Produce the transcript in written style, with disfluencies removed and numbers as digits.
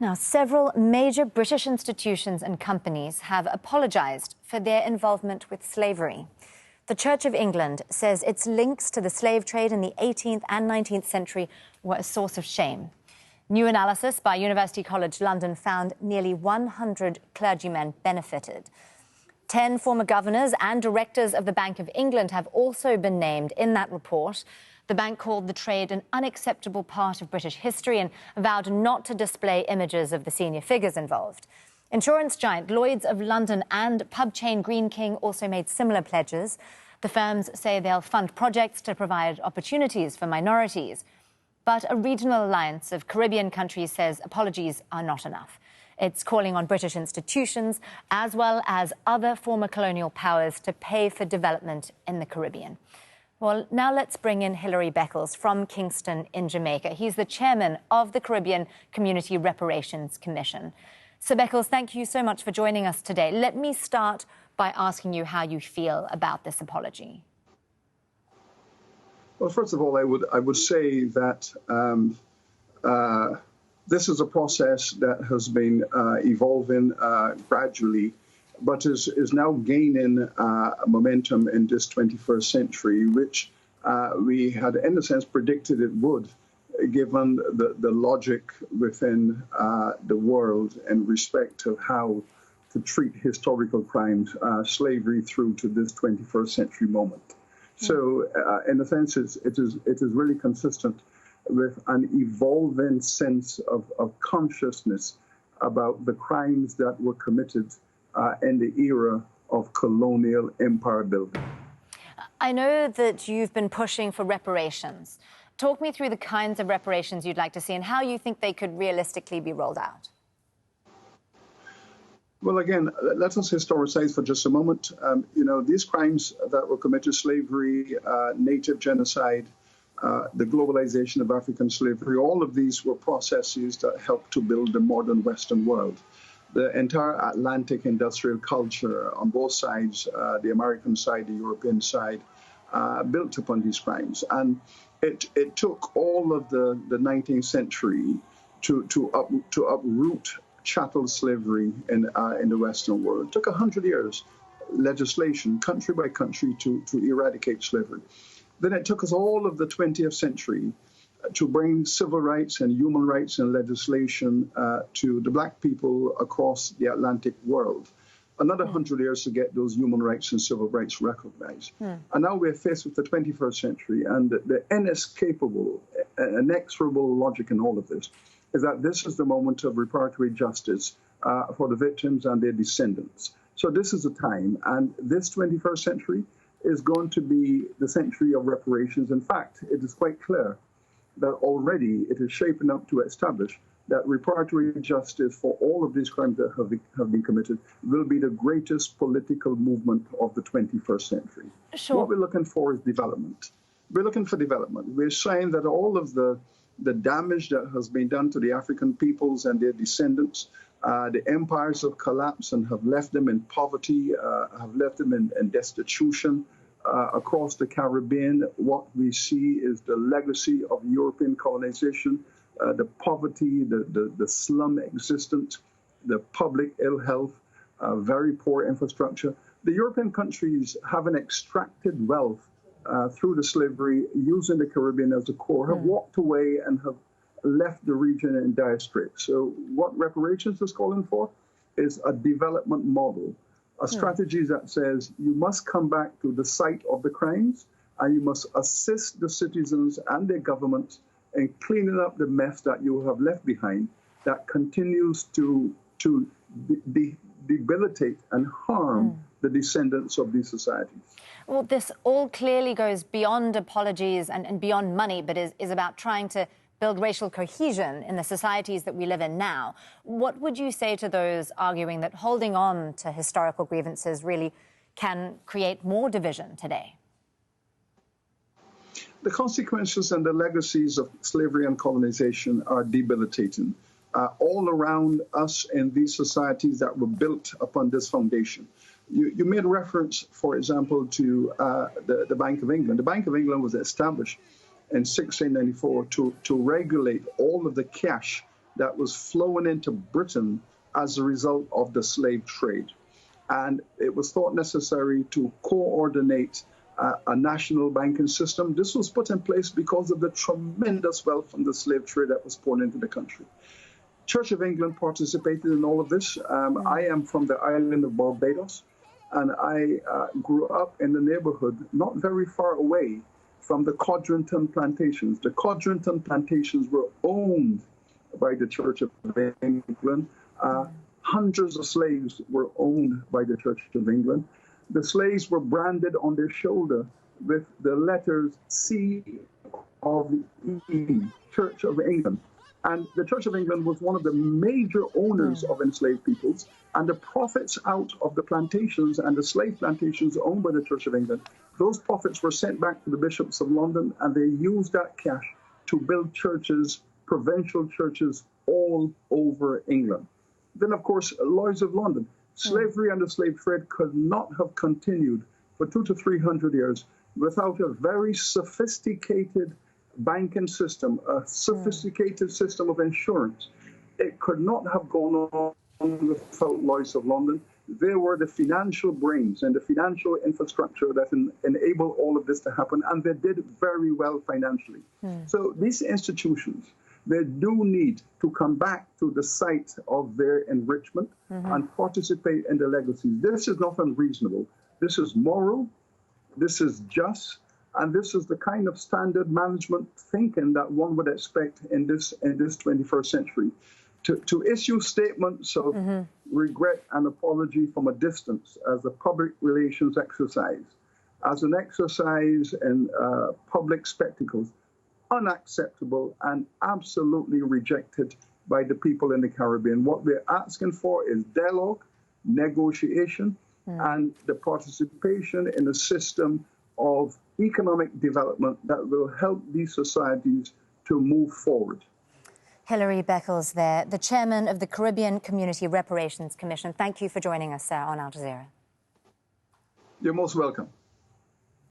Now, several major British institutions and companies have apologised for their involvement with slavery. The Church of England says its links to the slave trade in the 18th and 19th century were a source of shame. New analysis by University College London found nearly 100 clergymen benefited. 10 former governors and directors of the Bank of England have also been named in that report. The bank called the trade an unacceptable part of British history and vowed not to display images of the senior figures involved. Insurance giant Lloyd's of London and pub chain Greene King also made similar pledges. The firms say they'll fund projects to provide opportunities for minorities. But a regional alliance of Caribbean countries says apologies are not enough. It's calling on British institutions, as well as other former colonial powers, to pay for development in the Caribbean. Well, now let's bring in Hilary Beckles from Kingston in Jamaica. He's the chairman of the Caribbean Community Reparations Commission. So, Beckles, thank you so much for joining us today. Let me start by asking you how you feel about this apology. Well, first of all, I would say that this is a process that has been evolving gradually, but is now gaining momentum in this 21st century, which we had, in a sense, predicted it would, given the logic within the world in respect of how to treat historical crimes, slavery through to this 21st century moment. So, in a sense, it is really consistent with an evolving sense of consciousness about the crimes that were committed in the era of colonial empire building. I know that you've been pushing for reparations. Talk me through the kinds of reparations you'd like to see and how you think they could realistically be rolled out. Well, again, let us historicize for just a moment. These crimes that were committed, slavery, native genocide, the globalization of African slavery, all of these were processes that helped to build the modern Western world. The entire Atlantic industrial culture on both sides, the American side, the European side, built upon these crimes. And it took all of the 19th century to uproot chattel slavery in the Western world. It took 100 years, legislation, country by country, to eradicate slavery. Then it took us all of the 20th century to bring civil rights and human rights and legislation to the black people across the Atlantic world. Another 100 years to get those human rights and civil rights recognized. And now we're faced with the 21st century, and the inescapable, inexorable logic in all of this is that this is the moment of reparatory justice for the victims and their descendants. So this is the time, and this 21st century is going to be the century of reparations. In fact, it is quite clear that already it is shaping up to establish that reparatory justice for all of these crimes that have been committed will be the greatest political movement of the 21st century. Sure. What we're looking for is development. We're looking for development. We're saying that all of the damage that has been done to the African peoples and their descendants, the empires have collapsed and have left them in poverty, have left them in destitution. Across the Caribbean, what we see is the legacy of European colonization, the poverty, the slum existence, the public ill health, very poor infrastructure. The European countries, having extracted wealth through the slavery, using the Caribbean as a core, have walked away and have left the region in dire straits. So what reparations is calling for is a development model, a strategy that says you must come back to the site of the crimes and you must assist the citizens and their governments in cleaning up the mess that you have left behind that continues to debilitate and harm the descendants of these societies. Well, this all clearly goes beyond apologies and beyond money, but is about trying to build racial cohesion in the societies that we live in now. What would you say to those arguing that holding on to historical grievances really can create more division today? The consequences and the legacies of slavery and colonization are debilitating all around us in these societies that were built upon this foundation. You made reference, for example, to the Bank of England. The Bank of England was established in 1694 to regulate all of the cash that was flowing into Britain as a result of the slave trade. And it was thought necessary to coordinate a national banking system. This was put in place because of the tremendous wealth from the slave trade that was poured into the country. Church of England participated in all of this. I am from the island of Barbados, and I grew up in the neighborhood not very far away from the Codrington plantations. The Codrington plantations were owned by the Church of England. Hundreds of slaves were owned by the Church of England. The slaves were branded on their shoulder with the letters C of E, Church of England. And the Church of England was one of the major owners of enslaved peoples. And the profits out of the plantations and the slave plantations owned by the Church of England, those profits were sent back to the bishops of London, and they used that cash to build churches, provincial churches all over England. Then, of course, Lloyd's of London. Slavery and the slave trade could not have continued for 200 to 300 years without a very sophisticated banking system, a sophisticated system of insurance. It could not have gone on without Lloyd's of London. They were the financial brains and the financial infrastructure that enabled all of this to happen, and they did very well financially. So these institutions, they do need to come back to the site of their enrichment and participate in the legacies. This is not unreasonable. This is moral, this is just, and this is the kind of standard management thinking that one would expect in this 21st century. To issue statements of regret and apology from a distance as a public relations exercise, as an exercise in public spectacles, unacceptable and absolutely rejected by the people in the Caribbean. What we're asking for is dialogue, negotiation, and the participation in a system of economic development that will help these societies to move forward. Hilary Beckles there, the chairman of the Caribbean Community Reparations Commission. Thank you for joining us, sir, on Al Jazeera. You're most welcome.